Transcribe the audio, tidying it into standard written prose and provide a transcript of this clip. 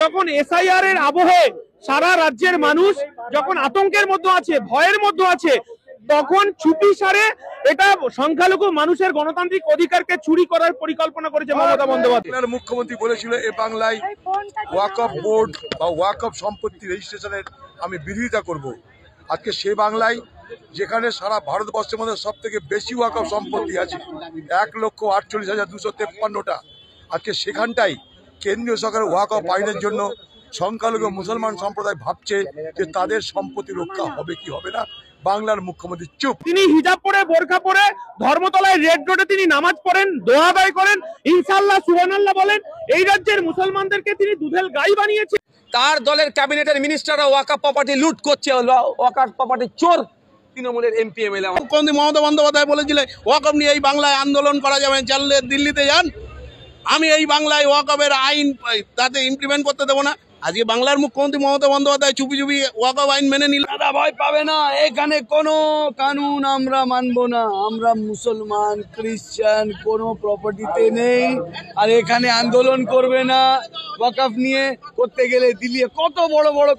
তখন এসআইআর এর আবহে সারা রাজ্যের মানুষ যখন আতঙ্কের মধ্যে আছে, ভয়ের মধ্যে আছে, তখন চুপি সারে এটা সংখ্যালঘু মানুষের গণতান্ত্রিক অধিকারকে চুরি করার পরিকল্পনা করেছে মমতা বন্দ্যোপাধ্যায়। মুখ্যমন্ত্রী বলেছিল এ বাংলায় ওয়াকফ বোর্ড বা ওয়াকফ সম্পত্তি রেজিস্ট্রেশনের আমি বিরোধিতা করব। আজকে সে বাংলায় যেখানে সারা ভারতবর্ষের মধ্যে সব থেকে বেশি ওয়াকফ সম্পত্তি আছে, 1,48,253টা, আজকে সেখানটাই কেন্দ্রীয় সরকারের ওয়াকফ আইনের জন্য সংখ্যালঘু মুসলমান সম্প্রদায় ভাবছে যে তাদের সম্পত্তি রক্ষা হবে কি হবে না। বাংলার মুখ্যমন্ত্রী চুপ। তিনি হিজাব পরে, বোরখা পরে ধর্মতলায় রেড রোডে তিনি নামাজ পড়েন, দোয়া আদায় করেন, ইনশাআল্লাহ সুবহানাল্লাহ বলেন। এই রাজ্যের মুসলমানদেরকে তিনি দুধেল গাই বানিয়েছেন। তার দলের ক্যাবিনেটের মিনিস্টাররা ওয়াকফ প্রপার্টি লুট করছে, ওয়াকফ প্রপার্টি চোর তৃণমূলের এমপি এমএলএ। মুখ্যমন্ত্রী মমতা বন্দ্যোপাধ্যায় বলেছিলেন ওয়াকফ নিয়ে এই বাংলায় আন্দোলন করা যাবে, জানলে দিল্লিতে যান। আমি এই বাংলায় ওয়াকফের আইন তাতে ইমপ্লিমেন্ট করতে দেবো না। আজকে বাংলার মুখ্যমন্ত্রী মমতা বন্দ্যোপাধ্যায় চুপি চুপি ওয়াকফ আইন মেনে নিল। দাদা ভয় পাবে না, এখানে কোনো কানুন আমরা মানবো না। আমরা মুসলমান, খ্রিস্টান, কোনো প্রপার্টিতে নেই। আর এখানে আন্দোলন করবে না ওয়াকফ নিয়ে, করতে গেলে দিল্লি কত বড় বড়